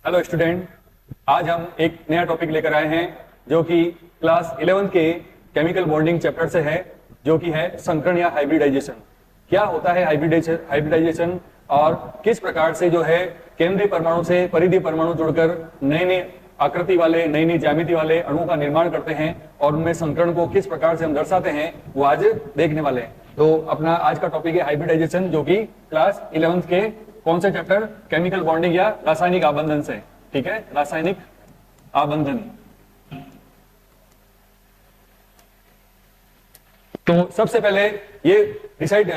Hello student, आज हम एक नया टॉपिक लेकर आए हैं जो कि क्लास 11th के केमिकल बॉन्डिंग चैप्टर से है, जो कि है संकरण या हाइब्रिडाइजेशन। क्या होता है हाइब्रिडाइजेशन और किस प्रकार से जो है केंद्रीय परमाणु से परिधीय परमाणु जुड़कर नए नए आकृति वाले नई नई ज्यामिति वाले अणुओं का निर्माण करते हैं और उनमें संकरण को किस प्रकार से हम दर्शाते हैं वो आज देखने वाले हैं। तो अपना आज का टॉपिक है हाइब्रिडाइजेशन, जो कि क्लास 11th के कौन से चैप्टर केमिकल बॉन्डिंग या रासायनिक आबंधन से। ठीक है, रासायनिक आबंधन। तो सबसे पहले ये डिसाइड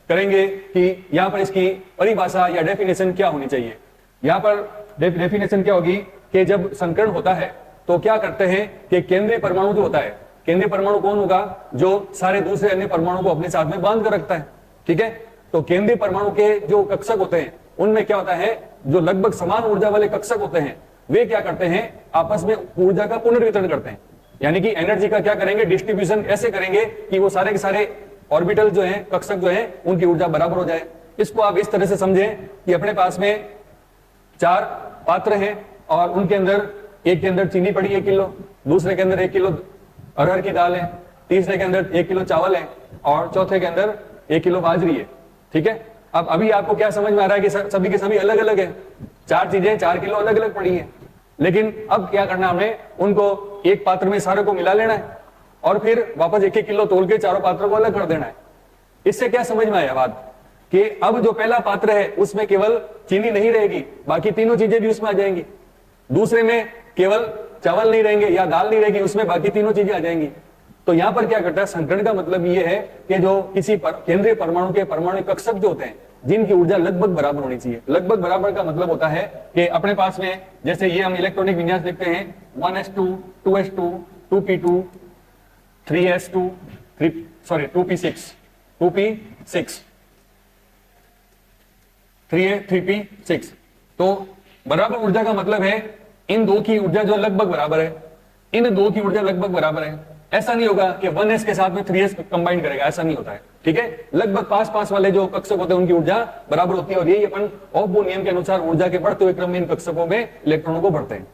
करेंगे कि यहां पर इसकी परिभाषा या डेफिनेशन क्या होनी चाहिए। यहां पर डेफिनेशन क्या होगी कि जब संकरण होता है तो क्या करते हैं कि केंद्रीय परमाणु जो होता है, केंद्रीय परमाणु कौन होगा? जो सारे दूसरे अन्य परमाणु को अपने साथ में बांध कर रखता है। ठीक है, तो केंद्रीय परमाणु के जो कक्षक होते हैं उनमें क्या होता है, जो लगभग समान ऊर्जा वाले कक्षक होते हैं वे क्या करते हैं, आपस में ऊर्जा का पुनर्वितरण करते हैं। यानी कि एनर्जी का क्या करेंगे, डिस्ट्रीब्यूशन ऐसे करेंगे कि वो सारे के सारे ऑर्बिटल जो है, कक्षक जो है, उनकी ऊर्जा बराबर हो जाए। इसको आप इस तरह से समझें कि अपने पास में 4 पात्र हैं और उनके अंदर एक के अंदर चीनी पड़ी 1 किलो, दूसरे के अंदर 1 किलो अरहर की दाल है, तीसरे के अंदर 1 किलो चावल है और चौथे के अंदर 1 किलो बाजरी है। ठीक है, अब अभी आपको क्या समझ में आ रहा है कि सभी के सभी अलग अलग है, 4 चीजें 4 किलो अलग अलग पड़ी है। लेकिन अब क्या करना, हमने उनको एक पात्र में सारे को मिला लेना है और फिर वापस 1-1 किलो तोल के चारों पात्रों को अलग कर देना है। इससे क्या समझ में आया बात कि अब जो पहला पात्र है उसमें केवल चीनी नहीं रहेगी, बाकी तीनों चीजें भी उसमें आ जाएंगी। दूसरे में केवल चावल नहीं रहेंगे या दाल नहीं रहेगी, उसमें बाकी तीनों चीजें आ जाएंगी। तो यहां पर क्या करता है, संकरण का मतलब ये है कि जो किसी केंद्रीय परमाणु के परमाणु कक्षक जो होते हैं जिनकी ऊर्जा लगभग बराबर होनी चाहिए। लगभग बराबर का मतलब होता है कि अपने पास में जैसे ये हम इलेक्ट्रॉनिक विन्यास देखते हैं 1s2 2s2 2p2 3s2 2p6 2p6 3p6। तो बराबर ऊर्जा का मतलब है इन दो की ऊर्जा जो लगभग बराबर है, इन दो की ऊर्जा लगभग बराबर है। ऐसा नहीं होगा कि 1s के साथ में 3s कंबाइन करेगा, ऐसा नहीं होता है। ठीक है, लगभग 5-5 वाले जो कक्षक होते हैं उनकी ऊर्जा बराबर होती है और यही अपन ऑफ नियम के अनुसार ऊर्जा के बढ़ते हुए क्रम में इन कक्षकों में इलेक्ट्रॉनों को बढ़ते हैं।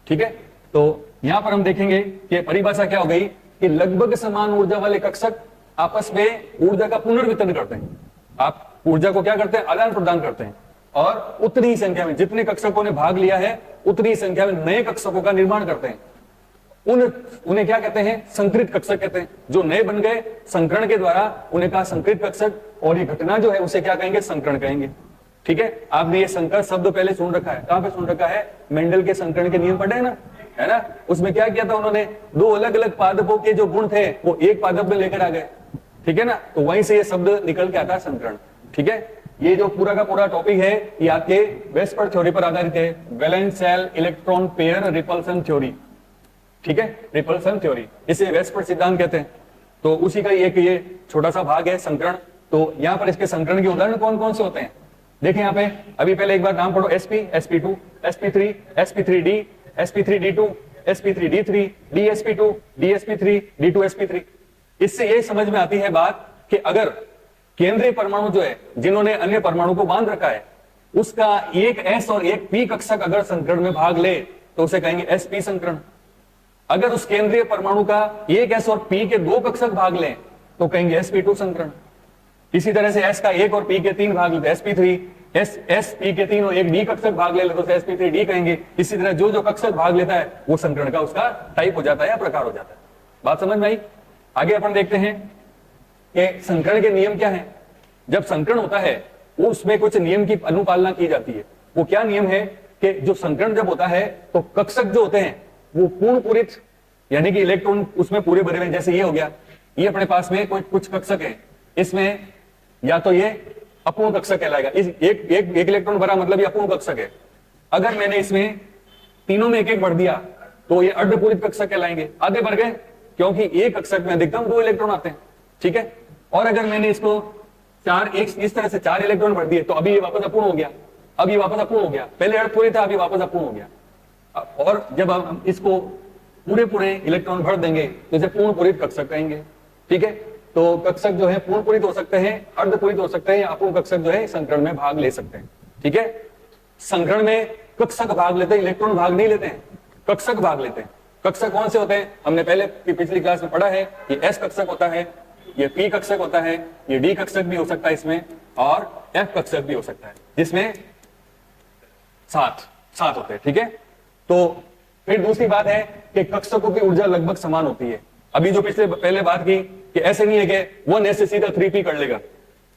ठीक है, तो यहां पर हम देखेंगे कि परिभाषा क्या हो गई कि लगभग समान ऊर्जा वाले कक्षक आपस में ऊर्जा का पुनर्वितरण करते हैं। आप ऊर्जा को क्या करते हैं, आदान प्रदान करते हैं और उतनी ही संख्या में जितने कक्षकों ने भाग लिया है उतनी ही संख्या में नए कक्षकों का निर्माण करते हैं। उन्हें क्या कहते हैं, संकृत कक्षक कहते हैं। जो नए बन गए संकरण के द्वारा उन्हें कहा संकृत कक्षक, और ये घटना जो है उसे क्या कहेंगे, संकरण कहेंगे। ठीक है, आपने ये संकर शब्द पहले सुन रखा है, कहां पे सुन रखा है, मेंडल के संकरण के नियम पढ़े ना, है ना। उसमें क्या किया था उन्होंने, 2 अलग अलग पादपों के जो गुण थे वो एक पादप में लेकर आ गए। ठीक है ना, तो वहीं से ये शब्द निकल के आता है संकरण। ठीक है, ये जो पूरा का पूरा टॉपिक है ये आपके वेस्पर थ्योरी पर आधारित है, valence shell electron pair repulsion theory. ठीक है, रिपल्सन थ्योरी, इसे वेस्पर सिद्धांत कहते हैं। तो उसी का एक ये छोटा सा भाग है संकरण। तो यहाँ पर इसके संकरण के उदाहरण कौन कौन से होते हैं देखें यहाँ पे। अभी पहले एक बार नाम पढ़ो, sp sp2 sp3 sp3d sp3d2 sp3d3 dsp2 dsp3 d2 sp3। इससे ये समझ में आती है बात कि अगर केंद्रीय परमाणु जो है जिन्होंने अन्य परमाणु को बांध रखा है उसका एक s और एक p कक्षक अगर संकरण में भाग ले तो उसे कहेंगे sp संकरण। अगर उस केंद्रीय परमाणु का एक s और p के 2 कक्षक भाग लें तो कहेंगे sp2 संकरण। इसी तरह से s का 1 और p के 3 भाग ले sp3, s p के 3 और एक d कक्षक भाग ले तो sp3d कहेंगे। इसी तरह जो जो कक्षक भाग लेता है वो संकरण का उसका टाइप हो जाता है या प्रकार हो जाता है। बात समझ में आई। आगे अपन देखते हैं कि संकरण के नियम क्या है। जब संकरण होता है उसमें कुछ नियम की अनुपालना की जाती है। वो क्या नियम है कि जो संकरण जब होता है तो कक्षक जो होते हैं वो पूर्ण पूरित, यानी कि इलेक्ट्रॉन उसमें पूरे भरे हुए। जैसे ये हो गया, ये अपने पास में कोई कुछ कक्षक है, इसमें या तो ये अपूर्ण कक्षक कहलाएगा। इस एक इलेक्ट्रॉन भरा मतलब ये अपूर्ण कक्षक है। अगर मैंने इसमें तीनों में एक एक भर दिया तो ये अर्धपूरित कक्षक कहलाएंगे, आधे भर गए, क्योंकि एक कक्षक में अधिकतम 2 इलेक्ट्रॉन आते हैं। ठीक है, और अगर मैंने इसको 4 एक इस तरह से 4 इलेक्ट्रॉन भर दिए तो अभी ये वापस अपूर्ण हो गया, अभी वापस अपूर्ण हो गया। पहले अर्धपूरित था, अभी वापस अपूर्ण हो गया। और जब हम इसको पूरे इलेक्ट्रॉन भर देंगे तो इसे पूर्ण पूरित कक्षक कहेंगे। ठीक है, तो कक्षक जो है पूर्ण पूरित हो सकते हैं, अर्धपूरित हो सकते हैं, या अपूर्ण कक्षक जो है संकरण में भाग ले सकते हैं। ठीक है, संकरण में कक्षक भाग लेते हैं, इलेक्ट्रॉन भाग नहीं लेते हैं, कक्षक भाग लेते हैं। कक्षक कौन से होते हैं? हमने पहले पिछली क्लास में पढ़ा है, ये एस कक्षक होता है, ये पी कक्षक होता है, ये डी कक्षक भी हो सकता है इसमें, और एफ कक्षक भी हो सकता है, जिसमें सात होते हैं। ठीक है, तो फिर दूसरी बात है कि कक्षकों की ऊर्जा लगभग समान होती है। अभी जो पहले बात की कि ऐसे नहीं है कि 1s से सीधा 3p कर लेगा,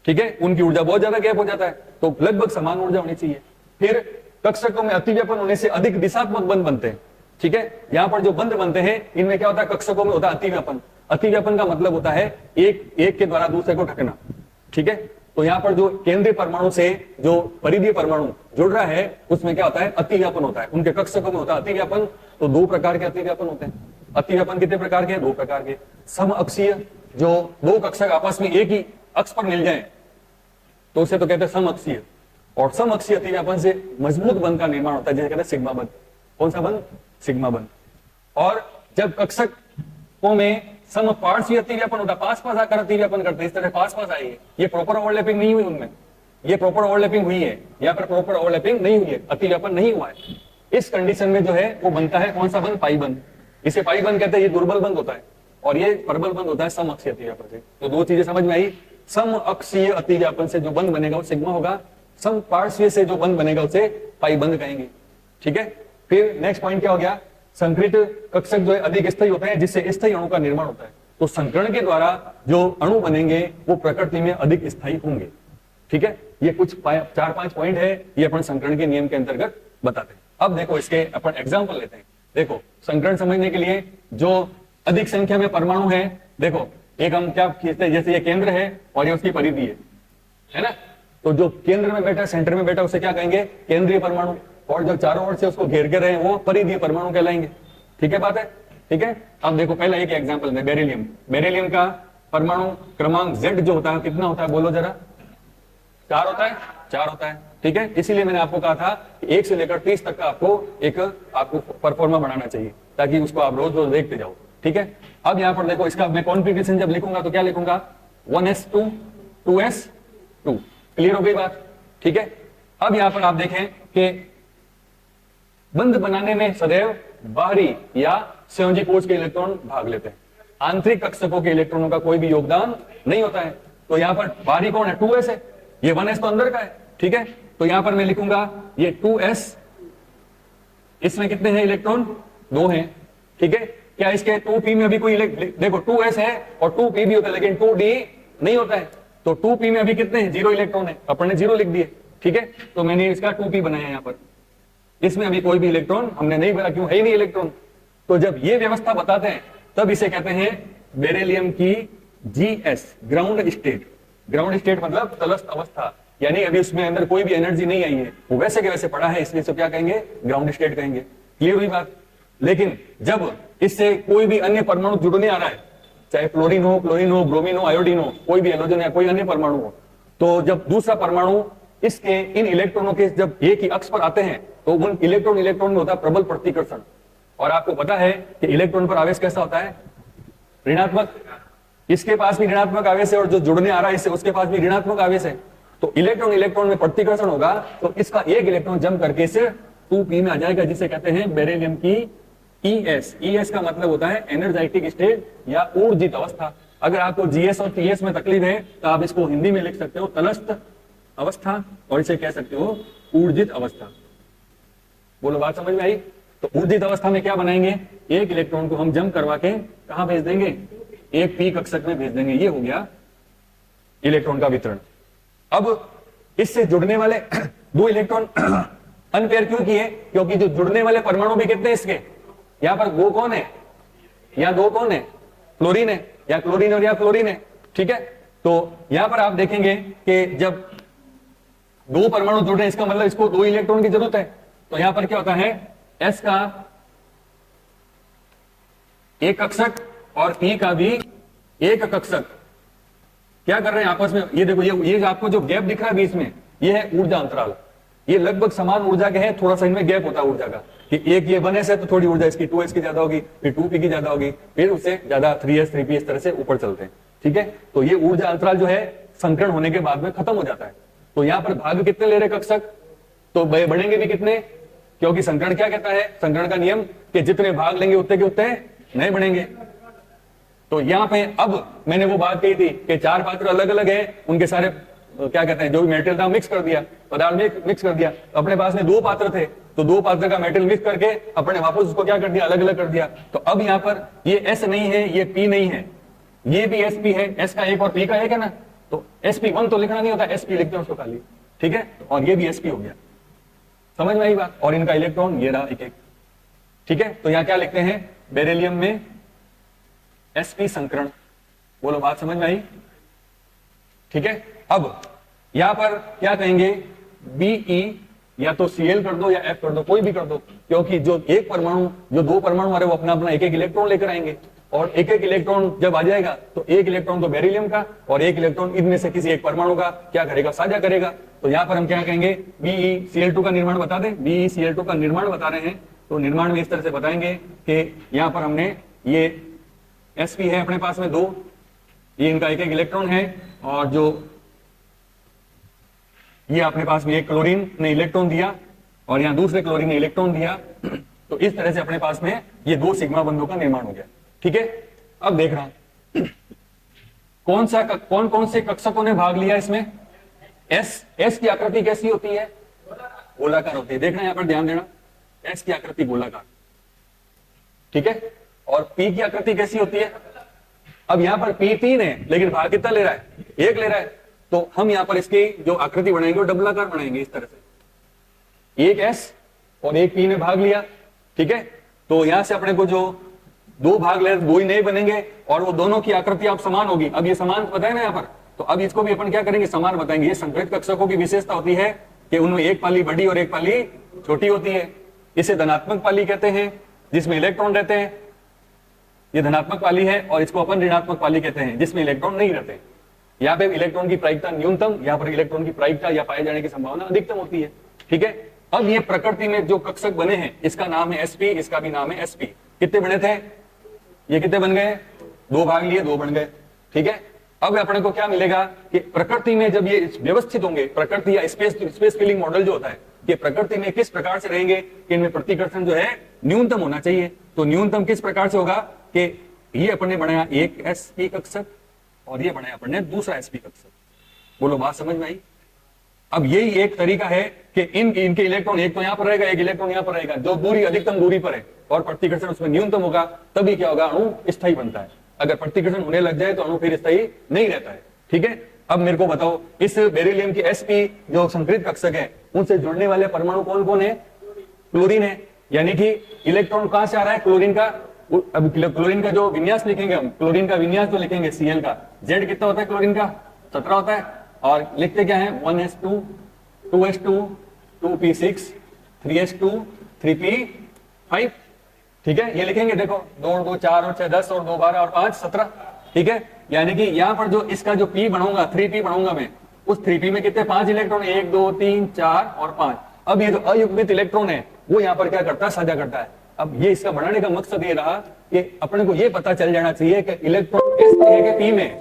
ठीक है, उनकी ऊर्जा बहुत ज्यादा गैप हो जाता है, तो लगभग समान ऊर्जा होनी चाहिए। फिर कक्षकों में अतिव्यापन होने से अधिक दिशात्मक बंध बनते हैं। ठीक है, यहां पर जो बंध बनते हैं इनमें क्या होता है, कक्षकों में होता है अतिव्यापन। अतिव्यापन का मतलब होता है एक के द्वारा दूसरे को ढकना। ठीक है, तो यहां पर जो केंद्रीय परमाणु से जो परिधीय परमाणु जुड़ रहा है उसमें क्या होता है, अतिव्यापन होता है। उनके कक्षकों में होता है अतिव्यापन। तो दो प्रकार के अतिव्यापन होते हैं। अतिव्यापन कितने प्रकार के? दो प्रकार के। सम अक्षीय, जो दो कक्षक आपस में एक ही अक्ष पर मिल जाए तो उसे तो कहते हैं सम अक्षीय। और सम अक्षीय अतिव्यापन से मजबूत बंध का निर्माण होता है, जिसे कहते हैं सिग्मा बंध। कौन सा बंध? सिग्मा बंध। और जब कक्षकों में सम पार्श्वीय अतिव्यापन होता है, पास पास आकर अतिव्यापन करते हैं, इस तरह पास पास आई है, ये प्रॉपर ओवरलैपिंग नहीं हुई उनमें, ये प्रॉपर ओवरलैपिंग हुई है, यहाँ पर प्रॉपर ओवरलैपिंग नहीं हुई है, अतिव्यापन नहीं हुआ है। इस कंडीशन में जो है वो बनता है कौन सा बंध? पाई बंध। इसे पाई बंध कहते हैं। ये दुर्बल बंध होता है और ये प्रबल बंध होता है सम अक्षीय अतिव्यापन से। तो दो चीजें समझ में आई। सम अक्षीय अतिव्यापन से जो बंध बनेगा वो सिग्मा होगा, सम पार्श्वीय से जो बंध बनेगा उसे पाई बंध कहेंगे। ठीक है, फिर नेक्स्ट पॉइंट क्या हो गया? संकरित कक्षक जो है अधिक स्थायी होते हैं, जिससे स्थायी अणु का निर्माण होता है। तो संकरण के द्वारा जो अणु बनेंगे वो प्रकृति में अधिक स्थायी होंगे। ठीक है, ये कुछ 4-5 पॉइंट है, ये अपन संकरण के नियम के अंतर्गत बताते हैं। अब देखो इसके अपन एग्जांपल लेते हैं। देखो संकरण समझने के लिए जो अधिक संख्या में परमाणु है, देखो एक हम क्या खींचते हैं, जैसे ये केंद्र है और ये उसकी परिधि है ना, तो जो केंद्र में बैठा, सेंटर में बैठा, उसे क्या कहेंगे? केंद्रीय परमाणु। और जो चारों ओर से उसको घेर के रहे वो परिधीय परमाणु कहलाएंगे। ठीक है, बात है। ठीक है, अब देखो पहला एक एग्जांपल में बेरिलियम। बेरिलियम का परमाणु क्रमांक Z जो होता है कितना होता है, बोलो जरा? 4 होता है, 4 होता है। ठीक है, इसीलिए मैंने आपको कहा था कि 1 से लेकर 30 तक का आपको परफॉर्मा बनाना चाहिए, ताकि उसको आप रोज रोज देखते जाओ। ठीक है, अब यहां पर देखो इसका मैं कॉन्फ़िगरेशन जब लिखूंगा तो क्या लिखूंगा? 1s2 2s2। क्लियर हो गई बात? ठीक है, अब यहां पर आप देखें कि बंध बनाने में सदैव बाहरी या संयोजी कोष के इलेक्ट्रॉन भाग लेते हैं, आंतरिक कक्षकों के इलेक्ट्रॉनों का कोई भी योगदान नहीं होता है। तो यहां पर बाहरी कौन है? 2s है, ये 1s तो अंदर का है। ठीक है, तो यहां पर मैं लिखूंगा ये 2s, इसमें कितने हैं इलेक्ट्रॉन? 2 हैं। ठीक है, क्या इसके 2p में अभी कोई देखो 2s है और 2p भी होता है, लेकिन 2d नहीं होता है। तो 2p में अभी कितने हैं? 0 इलेक्ट्रॉन है, अपन ने 0 लिख दिए। ठीक है, तो मैंने इसका 2p बनाया यहां पर, इसमें अभी कोई भी इलेक्ट्रॉन हमने नहीं भरा, क्यों? है ही नहीं इलेक्ट्रॉन। तो जब ये व्यवस्था बताते हैं तब इसे कहते हैं बेरिलियम की GS, ground state. Ground state मतलब तलस्थ अवस्था, यानी अभी उसमें अंदर कोई भी एनर्जी नहीं आई है, वो वैसे के वैसे पड़ा है, इसलिए इसको क्या कहेंगे? ग्राउंड स्टेट कहेंगे। क्लियर हुई बात? लेकिन जब इससे कोई भी अन्य परमाणु जुड़ने आ रहा है, चाहे क्लोरीन हो, ब्रोमीन हो, आयोडीन हो, कोई भी हेलोजन या कोई अन्य परमाणु हो, तो जब दूसरा परमाणु इसके इन इलेक्ट्रॉनों के जब एक ही अक्ष पर आते हैं तो उन इलेक्ट्रॉन में होता है प्रबल प्रतिकर्षण। और आपको पता है कि इलेक्ट्रॉन पर आवेश कैसा होता है? ऋणात्मक। इसके पास भी ऋणात्मक आवेश है और जो जुड़ने आ रहा है इससे उसके पास भी ऋणात्मक आवेश है। तो इलेक्ट्रॉन में प्रतिकर्षण होगा तो इसका एक इलेक्ट्रॉन जम करके इसे 2p में आ जाएगा, जिसे कहते हैं बेरिलियम की ES। ES का मतलब होता है एनर्जेटिक स्टेट या ऊर्जित अवस्था। अगर आपको GS और TS में तकलीफ है तो आप इसको हिंदी में लिख सकते हो तलस्थ अवस्था, और इसे कह सकते हो ऊर्जित अवस्था। बोलो बात समझ में आई? तो ऊर्जित अवस्था में क्या बनाएंगे? एक इलेक्ट्रॉन को हम जम करवा के कहां भेज देंगे? एक p कक्षक में भेज देंगे। ये हो गया इलेक्ट्रॉन का वितरण। अब इससे जुड़ने वाले 2 इलेक्ट्रॉन अनपेयर क्यों किए? क्योंकि जो जुड़ने वाले परमाणु भी कितने इसके, यहां पर 2 कौन है, यहां 2 कौन है? क्लोरीन है, या क्लोरीन और या क्लोरीन है। ठीक है, तो यहां पर आप देखेंगे कि जब 2 परमाणु जुड़ रहे हैं, इसका मतलब इसको 2 इलेक्ट्रॉन की जरूरत है। तो यहां पर क्या होता है? S का एक कक्षक और P का भी एक कक्षक क्या कर रहे हैं आपस में? ये देखो, ये आपको जो गैप दिख रहा है बीच में, ये है ऊर्जा अंतराल। ये लगभग समान ऊर्जा के हैं, थोड़ा सा इनमें गैप होता है ऊर्जा का, कि एक ये 1s है तो थोड़ी ऊर्जा इसकी 2s की ज्यादा होगी, फिर 2p की ज्यादा होगी, फिर उससे ज्यादा 3s 3p इस तरह से ऊपर चलते हैं। ठीक है, तो ये ऊर्जा अंतराल जो है संकरण होने के बाद में खत्म हो जाता है। तो यहां पर भाग कितने ले रहे कक्षक? तो बढ़ेंगे भी कितने? क्योंकि संकरण क्या कहता है, संकरण का नियम कि जितने भाग लेंगे उतने के उतने नहीं बनेंगे। तो यहाँ पे अब मैंने वो बात कही थी कि चार पात्र अलग अलग है, उनके सारे क्या कहते हैं जो भी मेटेरियल था मिक्स कर दिया, पदार्थ में मिक्स कर दिया। अपने पास में दो पात्र थे, तो दो पात्र का मेटेरियल मिक्स करके अपने वापस उसको क्या कर दिया, अलग अलग कर दिया। तो अब यहाँ पर ये एस नहीं है, ये पी नहीं है, ये भी एस पी है, एस का एक और पी का एक है ना, तो sp1 तो लिखना नहीं होता, sp लिखते हैं उसको खाली, ठीक है। और ये भी sp हो गया, समझ में आई बात। और इनका इलेक्ट्रॉन ये रहा एक एक, ठीक है। तो यहां क्या लिखते हैं, बेरिलियम में sp संकरण, बोलो बात समझ में आई, ठीक है। अब यहां पर क्या कहेंगे, Be या तो Cl कर दो या F कर दो, कोई भी कर दो, क्योंकि जो एक परमाणु, जो दो परमाणु आ रहे वो अपना अपना एक एक इलेक्ट्रॉन लेकर आएंगे, और एक एक इलेक्ट्रॉन जब आ जाएगा तो एक इलेक्ट्रॉन तो बेरिलियम का और एक इलेक्ट्रॉन इनमें से किसी एक परमाणु का क्या करेगा, साझा करेगा। तो यहां पर हम क्या कहेंगे, BeCl2 का निर्माण बता दें, BeCl2 का निर्माण बता रहे हैं, तो निर्माण में इस तरह से बताएंगे कि यहां पर हमने ये sp है अपने पास में दो, ये इनका एक एक इलेक्ट्रॉन है, और जो ये अपने पास में एक क्लोरीन ने इलेक्ट्रॉन दिया और यहाँ दूसरे क्लोरीन ने इलेक्ट्रॉन दिया, तो इस तरह से अपने पास में ये दो सिग्मा बंधों का निर्माण हो गया, ठीक है। अब देख रहा हूं कौन कौन से कक्षकों ने भाग लिया इसमें। एस की आकृति कैसी होती है, गोलाकार होती है, देखना यहां पर ध्यान देना, एस की आकृति गोलाकार, ठीक है। और पी की आकृति कैसी होती है, अब यहां पर पी तीन है लेकिन भाग कितना ले रहा है, एक ले रहा है, तो हम यहां पर इसकी जो आकृति बनाएंगे वो डबलाकार बनाएंगे इस तरह से, एक एस और एक पी ने भाग लिया, ठीक है। तो यहां से अपने को जो दो भाग ले दो ही नहीं बनेंगे और वो दोनों की आकृति आप समान होगी। अब ये समान बताए ना यहाँ पर, तो अब इसको भी अपन क्या करेंगे, समान बताएंगे। ये संकरित कक्षकों की विशेषता होती है कि उनमें एक पाली बड़ी और एक पाली छोटी होती है। इसे धनात्मक पाली कहते हैं जिसमें इलेक्ट्रॉन रहते हैं, ये धनात्मक पाली है, और इसको अपन ऋणात्मक पाली कहते हैं जिसमें इलेक्ट्रॉन नहीं रहते। यहाँ पे इलेक्ट्रॉन की प्रायिकता न्यूनतम, यहाँ पर इलेक्ट्रॉन की प्रायिकता या पाए जाने की संभावना अधिकतम होती है, ठीक है। अब ये प्रकृति में जो कक्षक बने हैं इसका नाम है sp, इसका भी नाम है sp। कितने बने थे, ये कितने बन गए, दो भाग लिए दो बन गए, ठीक है। अब अपने को क्या मिलेगा कि प्रकृति में जब ये व्यवस्थित होंगे, प्रकृति या स्पेस फिलिंग मॉडल जो होता है कि प्रकृति में किस प्रकार से रहेंगे कि इनमें प्रतिकर्षण जो है न्यूनतम होना चाहिए। तो न्यूनतम किस प्रकार से होगा कि ये अपने बनाया एक sp कक्षक और ये बनाया अपने दूसरा sp कक्षक, बोलो बात समझ में आई। अब यही एक तरीका है कि इनके इलेक्ट्रॉन एक तो यहां पर रहेगा, एक इलेक्ट्रॉन यहां पर रहेगा, जो दूरी अधिकतम दूरी पर है और प्रतिकर्षण उसमें न्यूनतम होगा, तभी क्या होगा, अणु स्थायी बनता है। अगर प्रतिकर्षण होने लग जाए तो अणु फिर स्थायी नहीं रहता है, ठीक है। अब मेरे को बताओ, इस बेरिलियम की sp जो संकरित कक्षक है उनसे जुड़ने वाले परमाणु कौन कौन है, क्लोरीन है, यानी कि इलेक्ट्रॉन कहां से आ रहा है, क्लोरीन का। अब क्लोरीन का जो विन्यास लिखेंगे हम, क्लोरीन का विन्यास जो लिखेंगे Cl का, Z कितना होता है क्लोरीन का, 17 होता है, और लिखते क्या है 1s2 2s2 2p6 3s2 3p5, ठीक है। ये लिखेंगे, देखो 2 और 2 4 और 6 10 और 2 12 और 5 17, ठीक है। यानी कि यहां पर जो इसका जो p बनाऊंगा 3p बनाऊंगा मैं, उस 3p में कितने 5 इलेक्ट्रॉन, 1 2 3 4 और 5। अब ये जो अयुग्मित इलेक्ट्रॉन है वो यहाँ पर क्या करता है, साझा करता है। अब ये इसका बनाने का मकसद ये रहा कि अपने को ये पता चल जाना चाहिए कि इलेक्ट्रॉन किस है कि पी में,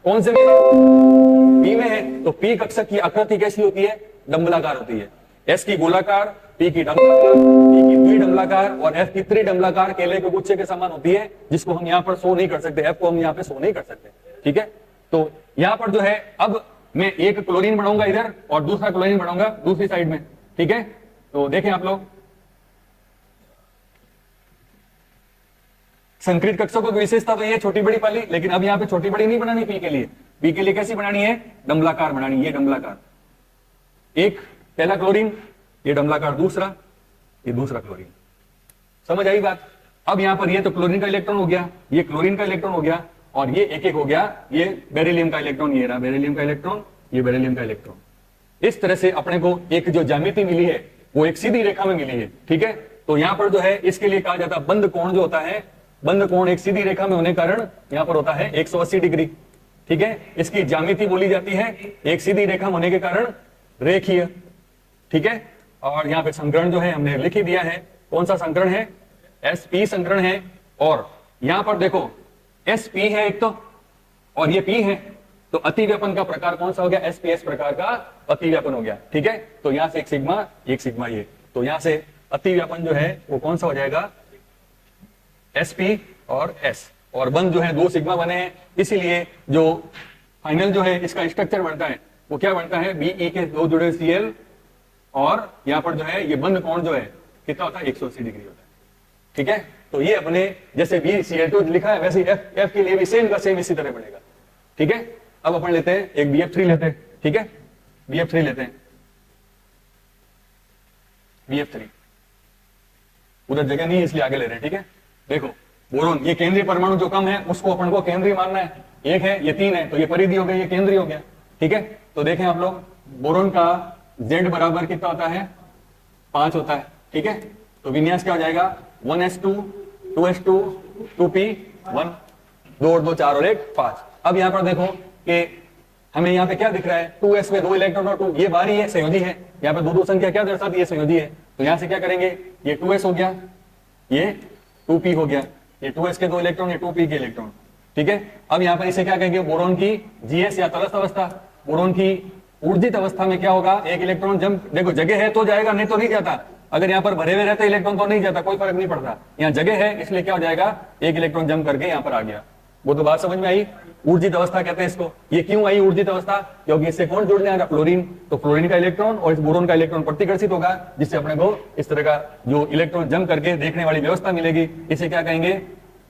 कौन से पी में है। तो पी कक्षक की आकृति कैसी होती है, डंबलाकार होती है। एस की गोलाकार, पी की डंबलाकार, पी की द्विडंबलाकार और एफ की त्रिडंबलाकार केले के गुच्छे के समान होती है, जिसको हम यहाँ पर शो नहीं कर सकते, एफ को हम यहाँ पे शो नहीं कर सकते, ठीक है। तो यहाँ पर जो है, अब मैं एक क्लोरीन बनाऊंगा इधर और दूसरा क्लोरीन बनाऊंगा दूसरी साइड में, ठीक है। तो देखें आप लोग, संकरित कक्षकों की विशेषता तो ये छोटी बड़ी पाली, लेकिन अब यहाँ पे छोटी बड़ी नहीं बनानी पी के लिए। पी के लिए कैसी बनानी है, डंबलाकार बनानी है, ये डंबलाकार, एक पहला क्लोरीन, ये डंबलाकार दूसरा, ये दूसरा क्लोरीन, समझ आई बात। अब यहाँ पर ये तो क्लोरीन का इलेक्ट्रॉन हो गया, ये क्लोरीन का इलेक्ट्रॉन हो गया, और ये एक एक हो गया, ये बेरिलियम का इलेक्ट्रॉन, ये रहा बेरिलियम का इलेक्ट्रॉन, ये बेरिलियम का इलेक्ट्रॉन। इस तरह से अपने को एक जो ज्यामिति मिली है वो एक सीधी रेखा में मिली है, ठीक है। तो यहाँ पर जो है इसके लिए कहा जाता है बंद कोण, जो होता है बंद कोण एक सीधी रेखा में होने कारण यहाँ पर होता है 180 डिग्री, ठीक है। इसकी ज्यामिति बोली जाती है एक सीधी रेखा होने के कारण रेखीय, ठीक है। और यहाँ पे संकरण जो है हमने लिख ही दिया है, कौन सा संकरण है, sp संकरण है। और यहाँ पर देखो sp है एक तो, और ये p है, तो अतिव्यापन का प्रकार कौन सा हो गया, sps प्रकार का अतिव्यापन हो गया, ठीक है। तो यहाँ से एक सिग्मा ये, तो यहाँ से अतिव्यापन जो है वो कौन सा हो जाएगा, sp और s, और बंद जो है 2 सिग्मा बने हैं, इसीलिए जो फाइनल जो है इसका स्ट्रक्चर बनता है वो क्या बनता है, Be के 2 जुड़े Cl, और यहां पर जो है ये बंद कोण जो है कितना होता है, 180 डिग्री होता है। ठीक है, तो ये अपने जैसे BeCl2 लिखा है वैसे F के लिए भी सेम का सेम इसी तरह बनेगा। ठीक है, अब अपन लेते हैं एक BF3 लेते हैं। ठीक है, BF3 लेते हैं, BF3 उधर जगह नहीं है इसलिए आगे ले रहे हैं। ठीक है, देखो बोरोन, ये केंद्रीय परमाणु जो कम है उसको अपन को केंद्रीय मानना है, 1 है ये 3 है तो ये परिधि हो गई, ये केंद्रीय हो गया। ठीक है, तो देखें आप लोग, बोरोन का Z बराबर कितना होता है, 5 होता है। ठीक है, तो विन्यास क्या हो जाएगा, 1s2 2s2 2p1, 2 और 2 4 और 1 5। अब यहां पर देखो कि हमें यहाँ पे क्या दिख रहा है, 2s में 2 इलेक्ट्रॉन और 2, ये बारी है, संयोजी है। यहाँ पे दो संख्या क्या दर्शाती है, संयोजी है। तो यहाँ से क्या करेंगे, ये 2s हो गया, ये 2p हो गया, ये 2s के 2 इलेक्ट्रॉन, ये 2p के इलेक्ट्रॉन। ठीक है, अब यहाँ पर इसे क्या कहेंगे, बोरोन की GS या तटस्थ अवस्था। बोरोन की ऊर्जित अवस्था में क्या होगा, एक इलेक्ट्रॉन जंप, देखो जगह है तो जाएगा, नहीं तो नहीं जाता। अगर यहाँ पर भरे हुए रहते इलेक्ट्रॉन तो नहीं जाता, कोई फर्क नहीं पड़ता। यहाँ जगह है इसलिए क्या हो जाएगा, एक इलेक्ट्रॉन जंप करके यहाँ पर आ गया। वो तो बात समझ में आई, ऊर्जित अवस्था कहते हैं इसको। ये क्यों आई ऊर्जित अवस्था, क्योंकि इससे कौन जुड़ जाएगा, फ्लोरीन। तो फ्लोरीन का इलेक्ट्रॉन और इस बोरोन का इलेक्ट्रॉन प्रतिकर्षित होगा, जिससे अपने को इस तरह का जो इलेक्ट्रॉन जंप करके देखने वाली व्यवस्था मिलेगी। इसे क्या कहेंगे,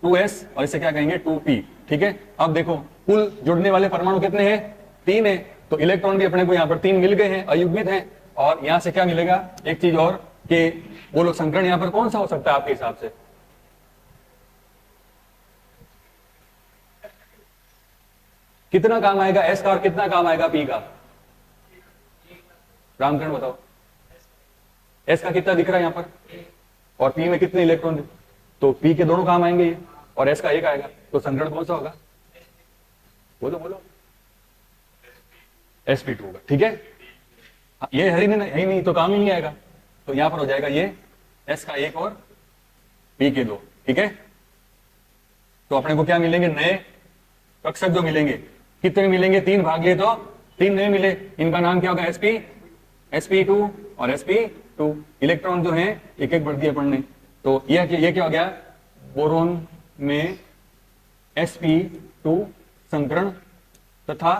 2s, और इसे क्या कहेंगे, 2p। ठीक है, अब देखो कुल जुड़ने वाले परमाणु कितने हैं, 3 है। तो इलेक्ट्रॉन भी अपने को यहाँ पर 3 मिल गए हैं, अयुग्मित हैं। और यहाँ से क्या मिलेगा, एक चीज और, कि बोलो संकरण यहाँ पर कौन सा हो सकता है आपके हिसाब से, कितना काम आएगा S का और कितना काम आएगा P का, रामकरण बताओ। S का कितना दिख रहा है यहाँ पर, और P में कितने इलेक्ट्रॉन, तो P के दोनों काम आएंगे ये, और S का 1 आएगा। तो संकरण कौन सा होगा, बोलो बोलो, sp2 होगा। ठीक है, ये है ही नहीं तो काम ही नहीं आएगा। तो यहां पर हो जाएगा ये S का 1 और P के 2। ठीक है, तो अपने को क्या मिलेंगे, नए कक्षक जो मिलेंगे, कितने मिलेंगे, 3 भाग लिए तो 3 नए मिले। इनका नाम क्या होगा, sp, sp2 और sp2। इलेक्ट्रॉन जो है एक एक बढ़ दिए अपन ने। तो ये क्या हो गया, बोरोन में sp2 संकरण, तथा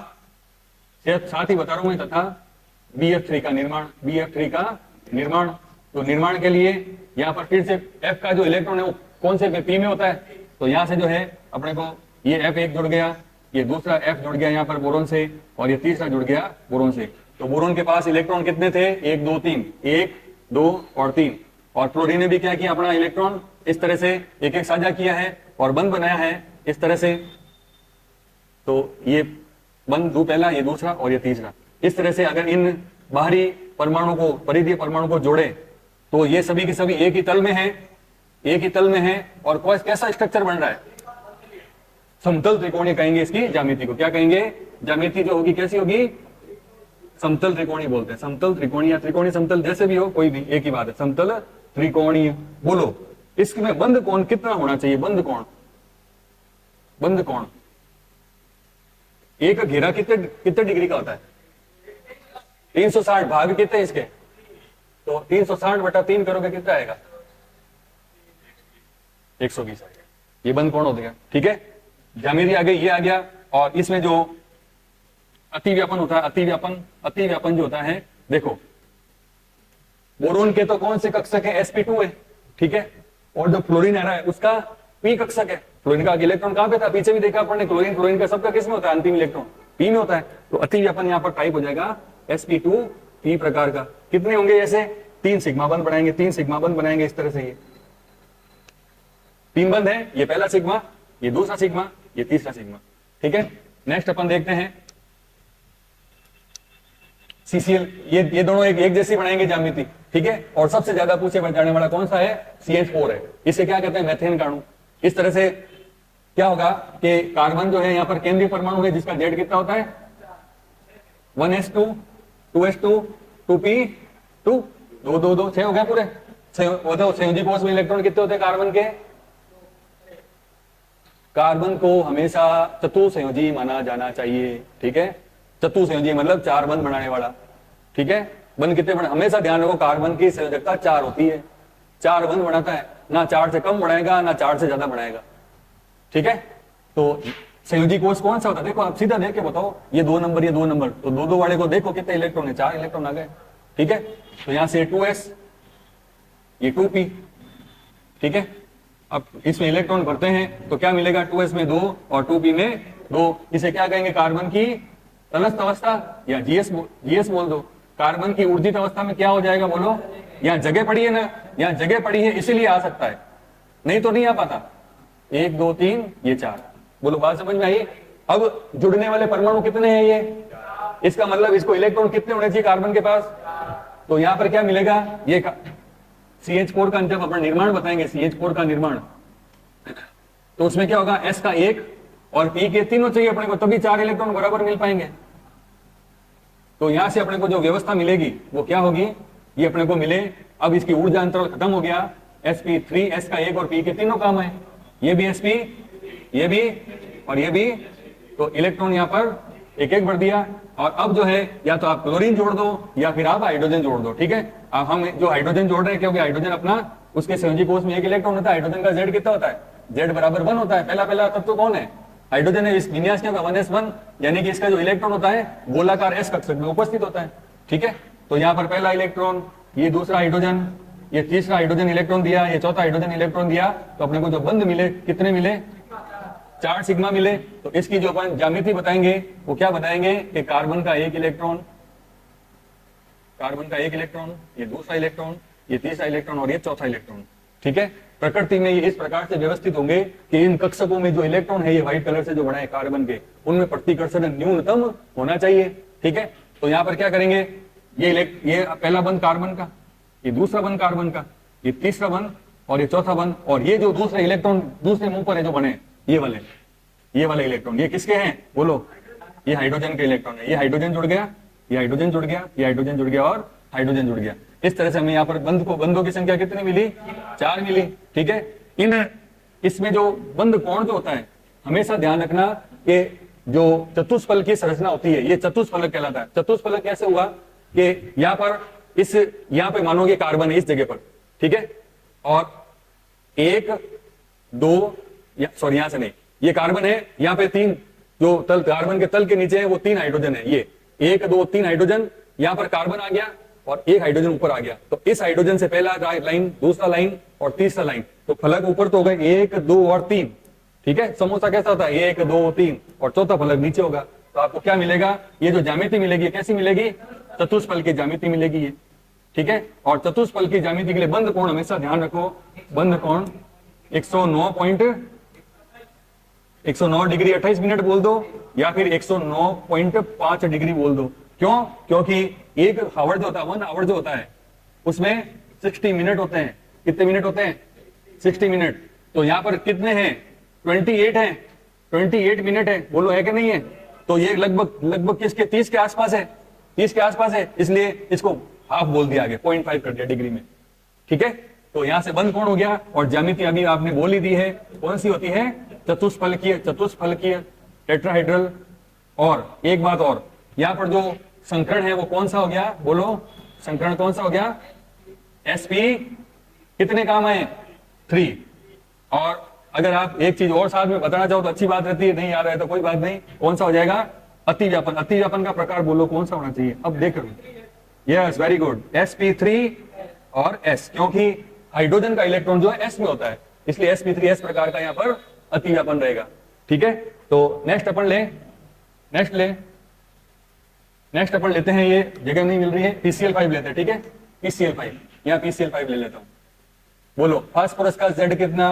साथ ही बता रहा हूं मैं, तथा BF3 का निर्माण, BF3 का निर्माण। तो निर्माण के लिए यहाँ पर फिर से F का जो इलेक्ट्रॉन है वो कौन से P में होता है। तो यहाँ से जो है अपने को ये F1 जुड़ गया, ये दूसरा F जुड़ गया यहाँ पर बोरोन से, और ये तीसरा जुड़ गया बोरोन से। तो बोरोन के पास इलेक्ट्रॉन कितने थे, 1 2 3, 1 2 और 3। और क्लोरीन ने भी क्या किया, अपना इलेक्ट्रॉन इस तरह से एक एक साझा किया है और बंद बनाया है इस तरह से। तो ये बंद, 2 पहला, ये दूसरा और ये तीसरा। इस तरह से अगर इन बाहरी परमाणु को, परिधीय परमाणु को जोड़े तो ये सभी के सभी एक ही तल में है, एक ही तल में है। और कैसा स्ट्रक्चर बन रहा है, समतल त्रिकोणीय कहेंगे इसकी ज्यामिति को। क्या कहेंगे, ज्यामिति जो होगी कैसी होगी, समतल त्रिकोणीय बोलते हैं। समतल त्रिकोणीय या त्रिकोणीय समतल, जैसे भी हो कोई भी एक ही बात है, समतल त्रिकोणीय। बोलो इसमें बंद कोण कितना होना चाहिए, बंद कोण, बंद कोण एक घेरा कितने डिग्री का होता है, 360। भाग कितने इसके, तो 360/3 करोगे कितना आएगा, 120 आएगा। ये बंद कोण हो गया। ठीक है, ज्यामिति आ गई, ये आ गया। और इसमें जो अतिव्यापन होता है, अतिव्यापन जो होता है, देखो बोरोन के तो कौन से कक्षक है, sp2 है। ठीक है, और जो फ्लोरीन आ रहा है उसका p कक्षक है। फ्लोरीन का इलेक्ट्रॉन कहां पे था, पीछे भी देखा अपन ने, क्लोरीन का सबका किस में होता है, अंतिम इलेक्ट्रॉन p में होता है। तो अतिव्यापन यहाँ पर टाइप हो जाएगा sp2 p प्रकार का। कितने होंगे, ऐसे 3 सिग्मा बंद बनाएंगे, 3 सिग्मा बंद बनाएंगे इस तरह से। ये 3 बंद है, ये पहला सिग्मा, ये दूसरा सिग्मा, ये तीसरा सिग्मा। ठीक है, नेक्स्ट अपन देखते हैं CCl। ये दोनों एक जैसी बनाएंगे ज्यामिति। ठीक है, और सबसे ज्यादा पूछे जाने वाला कौन सा है, CH4 है। इसे क्या कहते हैं, मेथेन काणु। इस तरह से क्या होगा कि कार्बन जो है यहाँ पर केंद्रीय परमाणु है, जिसका Z कितना होता है, 1s2 2s2 2p2 2 2 2 6 हो गया पूरे। संयोजी कोष में इलेक्ट्रॉन कितने होते हैं कार्बन के, कार्बन को हमेशा चतुसंयोजी माना जाना चाहिए। ठीक है, चतुसंयोजी मतलब 4 बंद बनाने वाला। ठीक है, बंद कितने बने, हमेशा ध्यान रखो कार्बन की संयोजकता 4 होती है। 4 बंद बनाता है, ना 4 से कम बढ़ाएगा ना 4 से ज्यादा बढ़ाएगा। ठीक है, तो संयोजी कोष कौन सा होता है? देखो आप सीधा देख के बताओ, ये 2 नंबर, ये 2 नंबर, तो 2 वाले को देखो कितने इलेक्ट्रॉन है, 4 इलेक्ट्रॉन आ गए। ठीक है, तो यहां से 2s, ये 2p। ठीक है, अब इसमें इलेक्ट्रॉन भरते हैं तो क्या मिलेगा? 2s में 2 और 2p में 2। इसे क्या कहेंगे? कार्बन की तटस्थ अवस्था या जीएस बोल दो। कार्बन की ऊर्जित अवस्था में क्या हो जाएगा बोलो? यहाँ जगह पड़ी है ना, यहाँ जगह पड़ी है इसीलिए आ सकता है, नहीं तो नहीं आ पाता। 1 2 3 ये 4। बोलो बात समझ में आई? अब जुड़ने वाले परमाणु कितने हैं ये? इसका मतलब इसको इलेक्ट्रॉन कितने होने चाहिए कार्बन के पास? तो यहां पर क्या मिलेगा? ये CH4 का जब अपन निर्माण बताएंगे, CH4 का निर्माण, तो उसमें क्या होगा? S का 1 और P के तीनों चाहिए अपने को, तभी 4 इलेक्ट्रॉन बराबर मिल पाएंगे। तो यहां से अपने को जो व्यवस्था मिलेगी वो क्या होगी? ये अपने को मिले, अब इसकी ऊर्जा अंतराल खत्म हो गया, sp3, S का 1 और P के तीनों काम है, ये भी sp, ये भी और ये भी, तो इलेक्ट्रॉन यहाँ पर एक एक भर दिया। और अब जो है या तो आप क्लोरीन जोड़ दो या फिर आप हाइड्रोजन जोड़ दो। ठीक है, अब हम जो हाइड्रोजन जोड़ रहे हैं क्योंकि हाइड्रोजन अपना उसके संयोजी कोष में 1 इलेक्ट्रॉन होता है, हाइड्रोजन का Z कितना होता है? Z बराबर 1 होता है। पहला तत्व कौन है? हाइड्रोजन है। इस विन्यास क्या होगा? 1s1, यानी कि इसका जो इलेक्ट्रॉन होता है गोलाकार S कक्षक में उपस्थित होता है। ठीक है, तो यहाँ पर पहला इलेक्ट्रॉन, ये दूसरा हाइड्रोजन, ये तीसरा हाइड्रोजन इलेक्ट्रॉन दिया, ये चौथा हाइड्रोजन इलेक्ट्रॉन दिया, तो अपने को जो बंध मिले कितने मिले? 4 सिग्मा मिले। तो इसकी जो अपन ज्यामिति बताएंगे वो क्या बताएंगे कि कार्बन का 1 इलेक्ट्रॉन, कार्बन का 1 इलेक्ट्रॉन, ये दूसरा इलेक्ट्रॉन, ये तीसरा इलेक्ट्रॉन और ये चौथा इलेक्ट्रॉन। ठीक है, प्रकृति में ये इस प्रकार से व्यवस्थित होंगे कि इन कक्षकों में जो इलेक्ट्रॉन है ये व्हाइट कलर से जो बना है कार्बन के, उनमें प्रतिकर्षण न्यूनतम होना चाहिए। ठीक है, तो यहाँ पर क्या करेंगे? ये पहला बंध कार्बन का, ये दूसरा बंध कार्बन का, ये तीसरा बंध और ये चौथा बंध, और ये जो दूसरे इलेक्ट्रॉन दूसरे मुंह पर है जो बने, ये वाले इलेक्ट्रॉन, ये किसके हैं बोलो? ये हाइड्रोजन के इलेक्ट्रॉन है। ये हाइड्रोजन जुड़ गया, ये हाइड्रोजन जुड़ गया, ये हाइड्रोजन जुड़ गया और हाइड्रोजन जुड़ गया। इस तरह से हमें यहाँ पर बंधों की संख्या कितनी मिली? 4 मिली। ठीक है, इसमें जो बंध कोण जो होता है, हमेशा ध्यान रखना कि जो चतुष्फलक की संरचना होती है ये चतुष्फलक कहलाता है। चतुष्फलक कैसे हुआ कि यहाँ पर यहाँ पे मानोगे कार्बन है इस जगह पर, ठीक है, और 1 2 सॉरी यहां से नहीं, ये कार्बन है, यहाँ पे 3 जो तल कार्बन के तल के नीचे है वो 3 हाइड्रोजन है, ये 1 2 3 हाइड्रोजन, यहाँ पर कार्बन आ गया और 1 हाइड्रोजन ऊपर आ गया। तो इस हाइड्रोजन से पहला लाइन, दूसरा लाइन और तीसरा लाइन, तो फलक ऊपर तो हो गए 1 2 और 3। ठीक है, समोसा कैसा होता है? 1 2 3 और चौथा फलक नीचे होगा। तो आपको क्या मिलेगा? ये जो ज्यामिति मिलेगी कैसी मिलेगी? चतुष्फलक की ज्यामिति मिलेगी ये। ठीक है, और चतुष्फलक की ज्यामिति के लिए बंध कोण हमेशा ध्यान रखो, बंध कोण 109 डिग्री 28 मिनट बोल दो या फिर 109.5 डिग्री बोल दो। क्यों? क्योंकि एक हावर जो होता है, 1 आवर जो होता है उसमें 60 मिनट होते हैं। कितने मिनट होते हैं? 60 मिनट। तो यहाँ पर कितने हैं? 28 हैं, 28 मिनट है, बोलो है कि नहीं है? तो ये लगभग किसके 30 के आसपास है, 30 के आसपास है, इसलिए इसको हाफ बोल दिया आगे, 0.5 कर दिया डिग्री में। ठीक है, तो यहां से बंद कौन हो गया? और ज्यामिति अभी आपने बोल ही दी है, कौन सी होती है? चतुष्फलकीय टेट्राहेड्रल। और एक बात और, यहाँ पर जो संकरण है वो कौन सा हो गया? बोलो, संकरण कौन सा हो गया? sp कितने काम है? 3। और अगर आप एक चीज और साथ में बताना चाहो तो अच्छी बात रहती है, नहीं याद है तो कोई बात नहीं। कौन सा हो जाएगा? अतिव्यापन। अतिव्यापन का प्रकार बोलो कौन सा होना चाहिए? अब देख लो, यस वेरी गुड, sp3 और s, क्योंकि हाइड्रोजन का इलेक्ट्रॉन जो है s में होता है, इसलिए sp3 s प्रकार का यहाँ पर अतिव्यापन रहेगा। ठीक है, तो नेक्स्ट अपन लेते हैं, ये जगह नहीं मिल रही है, PCl5 लेते हैं। ठीक है, PCl5, यहाँ PCl5 ले लेता हूं। बोलो फास्फोरस का Z कितना?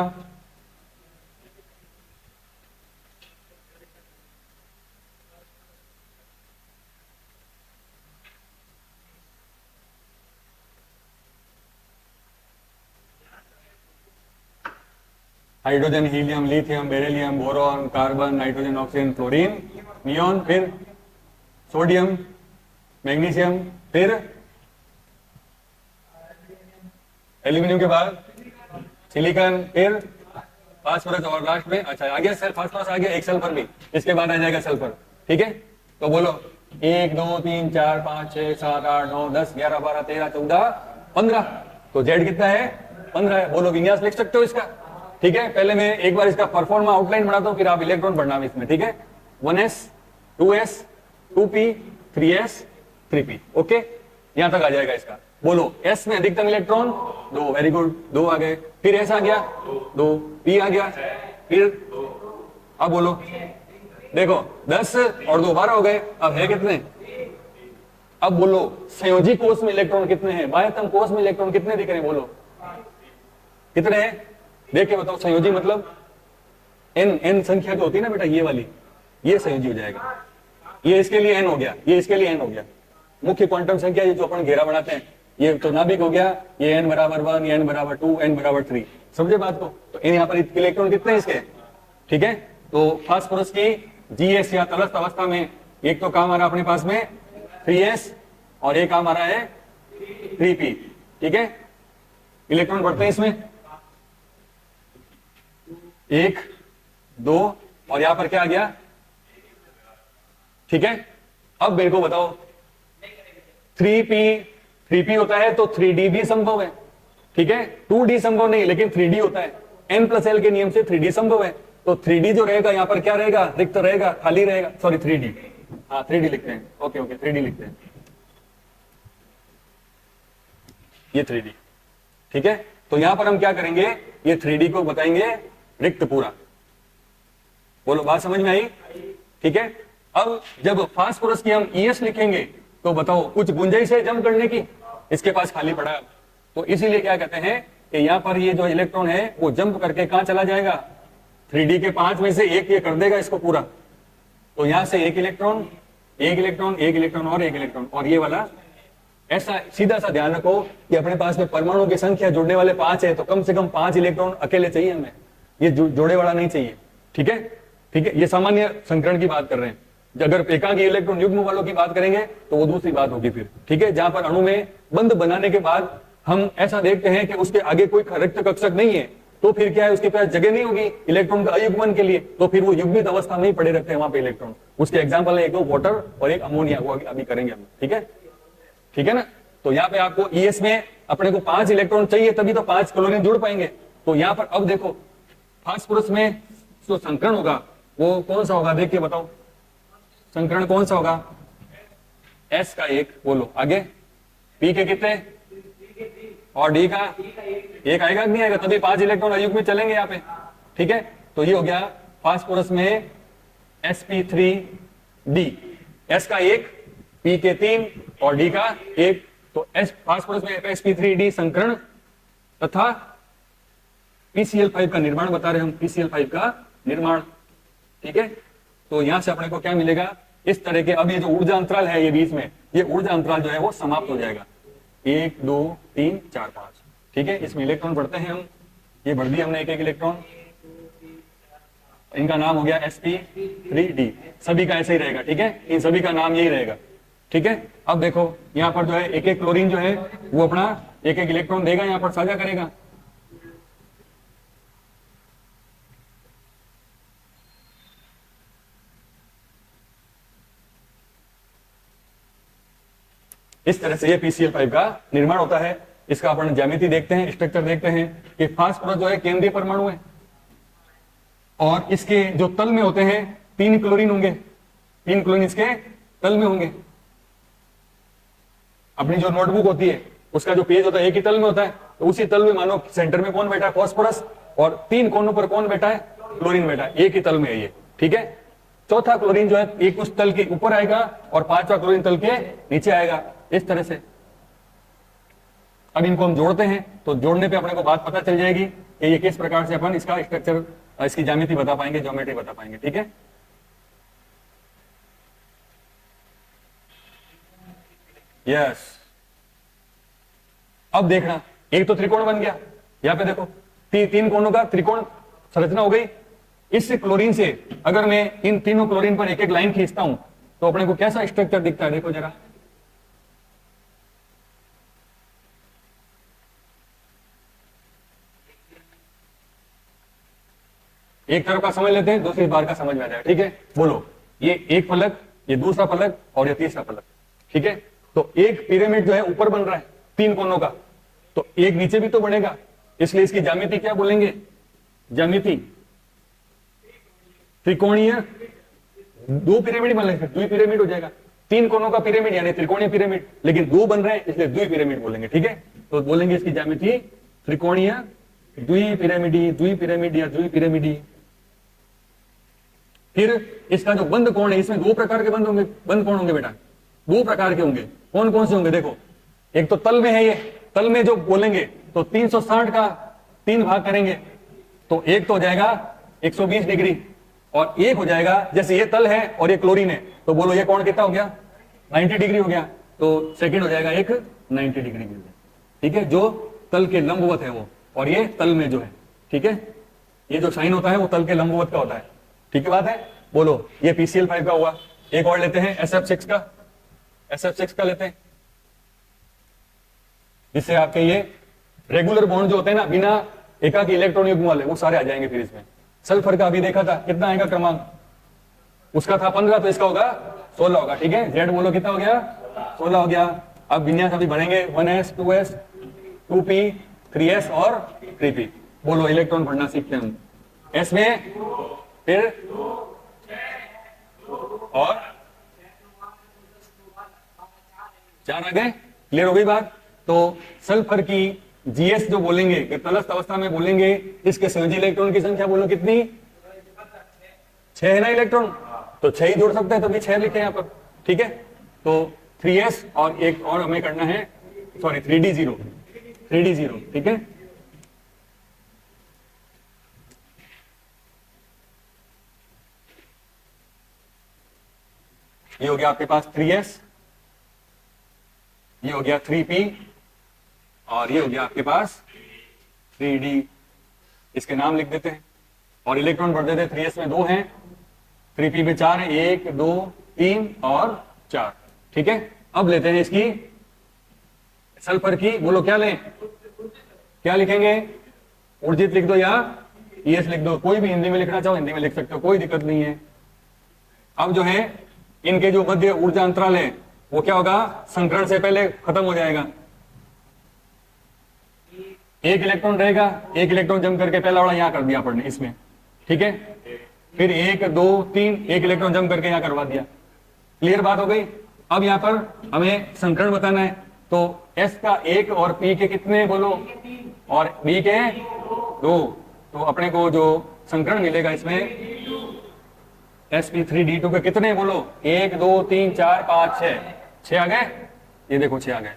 Hydrogen, helium, lithium, beryllium, boron, carbon, nitrogen, oxygen, fluorine, neon, फिर सोडियम, मैग्नीशियम, फिर एल्यूमिनियम के बाद सिलिकॉन, फिर फास्फोरस और लास्ट में अच्छा आ गया फास्फोरस आ गया, एक सल्फर भी, इसके बाद आ जाएगा सल्फर। ठीक है, तो बोलो 1 2 3 4 5 6 7 8 9 10 11 12 13 14 15। तो Z कितना है? 15 है। बोलो विन्यास लिख सकते हो इसका? ठीक है, पहले मैं एक बार इसका परफॉर्मा आउटलाइन बनाता हूं, फिर आप इलेक्ट्रॉन पढ़ना इसमें। ठीक है, 1s 2s 2p 3s 3p। Okay, यहां तक आ जाएगा इसका। बोलो s में अधिकतम इलेक्ट्रॉन 2, वेरी गुड, 2 आ गए। फिर s आ गया 2, p आ गया, फिर अब बोलो, देखो 10 और 2 12 हो गए। अब है कितने? अब बोलो संयोजी कोष में इलेक्ट्रॉन कितने हैं? बाह्यतम कोष में इलेक्ट्रॉन कितने दिख रहे हैं? बोलो कितने हैं, देख के बताओ। संयोजी मतलब n संख्या जो होती है ना बेटा, ये वाली, ये संयोजी हो जाएगा। ये इसके लिए n हो गया, ये इसके लिए n हो गया। मुख्य क्वांटम संख्या ये जो अपन घेरा बनाते हैं, ये तो नाभिक हो गया। ये n बराबर 1, ये n बराबर 2, n बराबर 3। समझे बात को? तो यहाँ पर इलेक्ट्रॉन कितने हैं इसके? ठीक है, तो फास्फोरस की GS या तटस्थ अवस्था में एक तो काम आ रहा अपने पास में 3s और एक काम आ रहा है 3p। ठीक है, इलेक्ट्रॉन बढ़ते हैं इसमें 1 2 और यहां पर क्या आ गया? ठीक है, अब मेरे को बताओ 3p होता है तो 3d भी संभव है। ठीक है, 2d संभव नहीं, लेकिन 3d होता है। n+l के नियम से 3d संभव है, तो 3d जो रहेगा यहां पर क्या रहेगा? रिक्त रहेगा, खाली रहेगा। सॉरी 3d, हाँ 3d लिखते हैं। ओके ओके 3d लिखते हैं, ये 3d। ठीक है, तो यहां पर हम क्या करेंगे? ये 3d को बताएंगे रिक्त पूरा। बोलो बात समझ में आई? ठीक है, अब जब फास्फोरस की हम ES लिखेंगे तो बताओ कुछ गुंजाइश है जम करने की? इसके पास खाली पड़ा है, तो इसीलिए क्या कहते हैं कि यहां पर ये जो इलेक्ट्रॉन है वो जंप करके कहां चला जाएगा? 3d के 5 में से एक ये कर देगा इसको पूरा। तो यहां से एक इलेक्ट्रॉन, एक इलेक्ट्रॉन, एक इलेक्ट्रॉन और एक इलेक्ट्रॉन, और ये वाला ऐसा सीधा सा ध्यान रखो कि अपने पास में परमाणु की संख्या जुड़ने वाले 5 है, तो कम से कम 5 इलेक्ट्रॉन अकेले चाहिए हमें, ये जोड़े वाला नहीं चाहिए। ठीक है, ठीक है, ये सामान्य संकरण की बात कर रहे हैं। अगर एकांकी इलेक्ट्रॉन युग्म वालों की बात करेंगे तो वो दूसरी बात होगी फिर। ठीक है, जहां पर अणु में बंध बनाने के बाद हम ऐसा देखते हैं कि उसके आगे कोई रिक्त कक्षक नहीं है, तो फिर क्या है? उसके पास जगह नहीं होगी इलेक्ट्रॉन का अयुग्मन के लिए, तो फिर वो युग्मित अवस्था में ही पड़े रहते हैं वहां पे इलेक्ट्रॉन। उसके एग्जांपल है एक तो वाटर और एक अमोनिया, वो अभी करेंगे हम। ठीक है, ठीक है ना? तो यहाँ पे आपको ES में अपने को 5 इलेक्ट्रॉन चाहिए, तभी तो 5 क्लोरीन जुड़ पाएंगे। तो यहाँ पर अब देखो फास्फोरस में जो संकरण होगा वो कौन सा होगा? देख के बताओ संकरण कौन सा होगा? S का 1। बोलो आगे, P के कितने और D का 1 आएगा कि नहीं आएगा? तभी 5 इलेक्ट्रॉन अयुग्म में चलेंगे यहाँ पे। ठीक है, तो ये हो गया फास्फोरस में sp3d। S का 1, P के 3 और D का 1। तो S फास्फोरस में sp3d संकरण तथा PCl5 का निर्माण बता रहे हैं हम, PCl5 का निर्माण। ठीक है, तो यहां से अपने को क्या मिलेगा? इस तरह के, अब ये जो ऊर्जा अंतराल है ये बीच में, ये ऊर्जा अंतराल जो है वो समाप्त हो जाएगा। 1 2 3 4 5। ठीक है, इसमें इलेक्ट्रॉन बढ़ते हैं हम, ये बढ़ दिया हमने एक एक इलेक्ट्रॉन, इनका नाम हो गया sp3d। सभी का ऐसे ही रहेगा। ठीक है, इन सभी का नाम यही रहेगा। ठीक है, अब देखो यहाँ पर जो है एक एक क्लोरीन जो है वो अपना एक एक इलेक्ट्रॉन देगा, यहाँ पर साझा करेगा। इस तरह से ये PCl5 का निर्माण होता है। इसका अपन ज्यामिति देखते हैं, स्ट्रक्चर देखते हैं कि फास्फोरस जो है केंद्रीय परमाणु है और इसके जो तल में होते हैं 3 क्लोरीन होंगे, 3 क्लोरीन इसके तल में होंगे। अपनी जो नोटबुक होती है उसका जो पेज होता है एक ही तल में होता है, तो उसी तल में मानो सेंटर में कौन बैठा है? फास्फोरस, और 3 कोनों पर कौन बैठा है? क्लोरीन बैठा है। एक ही तल में है ये। ठीक है, चौथा क्लोरीन जो है एक उस तल के ऊपर आएगा और 5वां क्लोरीन तल के नीचे आएगा, इस तरह से। अब इनको हम जोड़ते हैं तो जोड़ने पे अपने को बात पता चल जाएगी कि ये किस प्रकार से अपन इसका स्ट्रक्चर, इसकी ज्यामिति बता पाएंगे, ज्योमेट्री बता पाएंगे। ठीक है, यस। अब देखना, एक तो त्रिकोण बन गया, यहां पे देखो 3 कोनों का त्रिकोण संरचना हो गई। इस क्लोरीन से अगर मैं इन तीनों क्लोरीन पर एक एक लाइन खींचता हूं तो अपने को कैसा स्ट्रक्चर दिखता है? देखो जरा, एक तरफ का समझ लेते हैं, दूसरी बार का समझ में आ जाएगा। ठीक है, बोलो ये एक फलक, ये दूसरा फलक और ये तीसरा फलक। ठीक है, तो एक पिरामिड जो है ऊपर बन रहा है 3 कोनों का, तो एक नीचे भी तो बनेगा, इसलिए इसकी ज्यामिति क्या बोलेंगे? ज्यामिति त्रिकोणीय दो पिरामिड बन लेंगे, द्विपिरामिड हो जाएगा। तीन कोनों का पिरामिड यानी त्रिकोणीय पिरामिड, लेकिन दो बन रहे हैं इसलिए द्विपिरामिड बोलेंगे। ठीक है, तो बोलेंगे इसकी ज्यामिति त्रिकोणीय द्विपिरामिडी, द्विपिरामिड या द्विपिरामिडी। फिर इसका जो बंद कोण है, इसमें दो प्रकार के बंद होंगे, बंद कोण होंगे बेटा, दो प्रकार के होंगे। कौन कौन से होंगे? देखो, एक तो तल में है, ये तल में जो बोलेंगे तो 360 का 3 भाग करेंगे तो एक तो हो जाएगा 120 डिग्री, और एक हो जाएगा, जैसे ये तल है और ये क्लोरीन है, तो बोलो ये कोण कितना हो गया? 90 डिग्री हो गया। तो सेकंड हो जाएगा एक 90 डिग्री मिल जाए। ठीक है, जो तल के लंबवत है वो, और ये तल में जो है। ठीक है, ये जो साइन होता है वो तल के लंबवत का होता है। ठीक है बात है, बोलो ये PCl5 का हुआ। एक और लेते हैं SF6 का, SF6 का लेते हैं, जिससे आपके ये रेगुलर बॉन्ड जो होते हैं ना, बिना एकाकी इलेक्ट्रॉन युग्म वाले, वो सारे आ जाएंगे। फिर इसमें सल्फर का अभी देखा था, कितना आएगा क्रमांक? उसका था 15, तो इसका होगा 16 होगा। ठीक है, जेड बोलो कितना हो गया? 16 हो गया। अब विन्यास अभी बढ़ेंगे, 1s 2s 2p 3s और 3p। बोलो इलेक्ट्रॉन पढ़ना सीखते हैं हम। एस में फिर और 4 आ गए। क्लियर हो गई बात? तो सल्फर की जीएस जो बोलेंगे, तटस्थ अवस्था में बोलेंगे, इसके संयोजी इलेक्ट्रॉन की संख्या बोलो कितनी? 6 है ना इलेक्ट्रॉन, तो 6 ही जोड़ सकते हैं, तो भी 6 लिखे यहाँ पर। ठीक है, तो 3s और एक और हमें करना है, सॉरी 3d0, 3d0। ठीक है, ये हो गया आपके पास 3s, ये हो गया 3p, और ये हो गया आपके पास 3d। इसके नाम लिख देते हैं और इलेक्ट्रॉन बढ़ देते हैं। 3s में 2 हैं, 3p में 4 है, 1 2 3 और 4। ठीक है, अब लेते हैं इसकी सल्फर की, बोलो क्या लें? क्या लिखेंगे? ऊर्जित लिख दो या ES लिख दो, कोई भी हिंदी में लिखना चाहो हिंदी में लिख सकते हो, कोई दिक्कत नहीं है। अब जो है इनके जो मध्य ऊर्जा अंतराल है वो क्या होगा? संकरण से पहले खत्म हो जाएगा। एक इलेक्ट्रॉन रहेगा, एक इलेक्ट्रॉन जम करके पहला वाला यहां कर दिया आपने इसमें। ठीक है, फिर 1 2 3 एक इलेक्ट्रॉन जम करके यहां करवा दिया। क्लियर बात हो गई? अब यहां पर हमें संकरण बताना है, तो S का 1 और P के कितने बोलो, और B के 2, तो अपने को जो संकरण मिलेगा इसमें sp3d2 के कितने बोलो? 1 2 3 4 5 6, 6 आ गए। ये देखो 6 आ गए,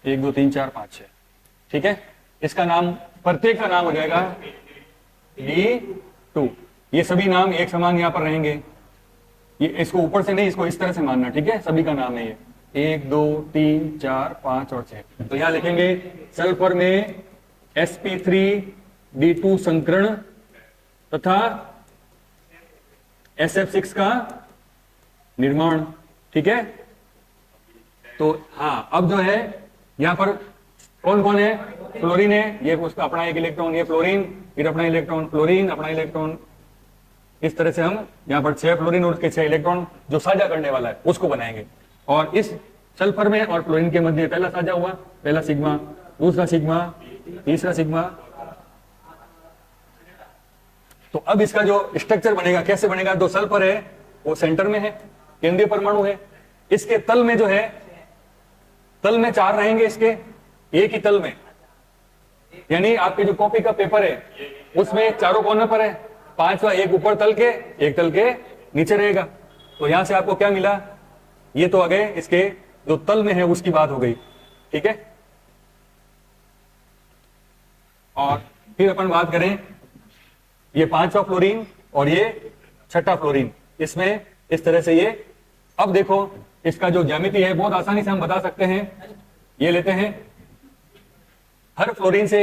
1 2 3 4 5 6। ठीक है, इसका नाम, प्रत्येक का नाम हो जाएगा D2। ये सभी नाम एक समान यहां पर रहेंगे, ये इसको ऊपर से नहीं, इसको इस तरह से मानना। ठीक है, सभी का नाम है ये 1 2 3 4 5 और 6। तो यहां लिखेंगे सल्फर में sp3d2 संकरण तथा SF6 का निर्माण। ठीक है, तो हाँ, अब जो है यहां पर कौन कौन है? फ्लोरीन है, ये उसका अपना एक इलेक्ट्रॉन, ये फ्लोरीन, फिर अपना इलेक्ट्रॉन, फ्लोरीन अपना इलेक्ट्रॉन। इस तरह से हम यहाँ पर 6 फ्लोरीन और उसके 6 इलेक्ट्रॉन जो साझा करने वाला है उसको बनाएंगे। और इस सल्फर में और फ्लोरीन के मध्य पहला साझा हुआ, पहला सिग्मा, दूसरा सिग्मा, तीसरा सिग्मा। तो अब इसका जो स्ट्रक्चर बनेगा कैसे बनेगा? जो सल्फर है वो सेंटर में है, केंद्रीय परमाणु है। इसके तल में जो है, तल में 4 रहेंगे इसके, एक ही तल में, यानी आपके जो कॉपी का पेपर है उसमें चारों कोने पर है, 5वां एक ऊपर तल के, एक तल के नीचे रहेगा। तो यहां से आपको क्या मिला? ये तो आ गए इसके जो तल में है उसकी बात हो गई। ठीक है, और फिर अपन बात करें, ये 5वां फ्लोरीन और ये 6ठा फ्लोरीन, इसमें इस तरह से ये। अब देखो इसका जो ज्यामिति है बहुत आसानी से हम बता सकते हैं। ये लेते हैं, हर फ्लोरीन से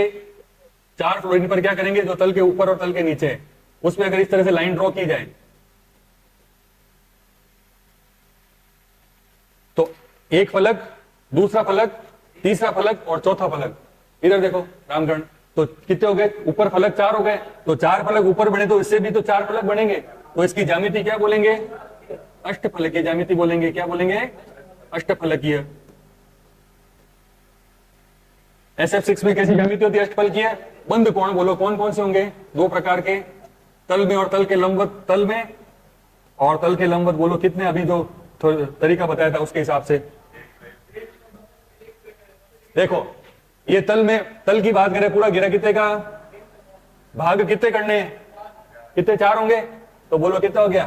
4 फ्लोरीन पर क्या करेंगे? जो तल के ऊपर और तल के नीचे है उसमें अगर इस तरह से लाइन ड्रॉ की जाए तो एक फलक, दूसरा फलक, तीसरा फलक और चौथा फलक। इधर देखो रामकरण, तो कितने हो गए? ऊपर फलक 4 हो गए, तो 4 फलक ऊपर बने तो इससे भी तो 4 फलक बनेंगे। तो इसकी ज्यामिति क्या बोलेंगे? अष्टफलकीय ज्यामिति बोलेंगे। क्या बोलेंगे? अष्टफलकीय। SF6 में कैसी ज्यामिति होती है अष्टफल की? है बंद कोण। बोलो कौन कौन से होंगे? दो प्रकार के, तल में और तल के लंबवत। तल में और तल के लंबवत बोलो कितने? अभी जो तरीका बताया था उसके हिसाब से देखो, ये तल में, तल की बात करें पूरा घेरा कितने का, भाग कितने करने हैं? कितने? 4 होंगे। तो बोलो कितना हो गया?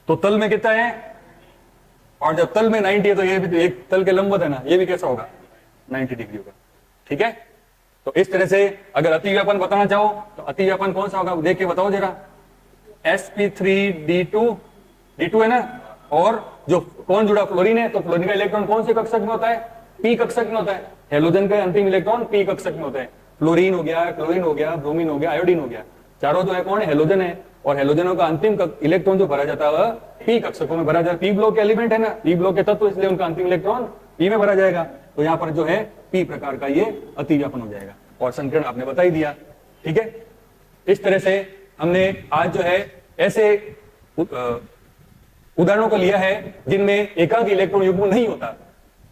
तो तल में कितना है? और जब तल में 90 है तो ये भी तो एक तल के लंबवत है ना, ये भी कैसा होगा? 90 डिग्री होगा। ठीक है, तो इस तरह से अगर अतिव्यापन बताना चाहो तो अतिव्यापन कौन सा होगा देख के बताओ जरा। sp3d2, d2 है ना, और जो कौन जुड़ा? फ्लोरीन है। तो फ्लोरीन का इलेक्ट्रॉन कौन से कक्षक में होता है? p कक्षक में होता है। हेलोजन का अंतिम इलेक्ट्रॉन p कक्षक में होता है। फ्लोरीन हो गया, क्लोरीन हो गया, ब्रोमीन हो गया, आयोडीन हो गया, चारों जो है कौन है? हेलोजन है। और हेलोजनों का अंतिम इलेक्ट्रॉन जो भरा जाता है वह p कक्षकों में भरा जाता है। p ब्लॉक के एलिमेंट है ना, p ब्लॉक के तत्व, इसलिए उनका अंतिम इलेक्ट्रॉन p में भरा जाएगा। तो यहाँ पर जो है p प्रकार का ये अतिव्यापन हो जाएगा। और संकीर्ण आपने बता ही दिया। ठीक है, इस तरह से हमने आज जो है ऐसे उदाहरणों को लिया है जिनमें एकाक इलेक्ट्रॉन युग्म नहीं होता।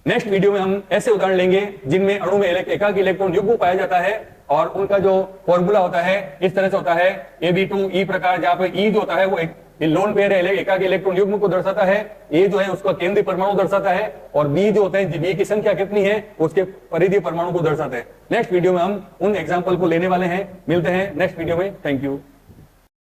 नेक्स्ट वीडियो में हम ऐसे उदाहरण लेंगे जिनमें अणु में एकाक इलेक्ट्रॉन युग्म पाया जाता है और उनका जो फॉर्मूला होता है इस तरह से होता है Ab2E प्रकार, जहां पे E जो होता है वो एक लोन पेयर है, एकाक इलेक्ट्रॉन युग्म को दर्शाता है। A जो है उसका केंद्रीय परमाणु दर्शाता है और B जो होता है, B की संख्या कितनी है उसके परिधीय परमाणु को दर्शाता है। नेक्स्ट वीडियो में हम उन एग्जाम्पल को लेने वाले हैं। मिलते हैं नेक्स्ट वीडियो में। Thank you.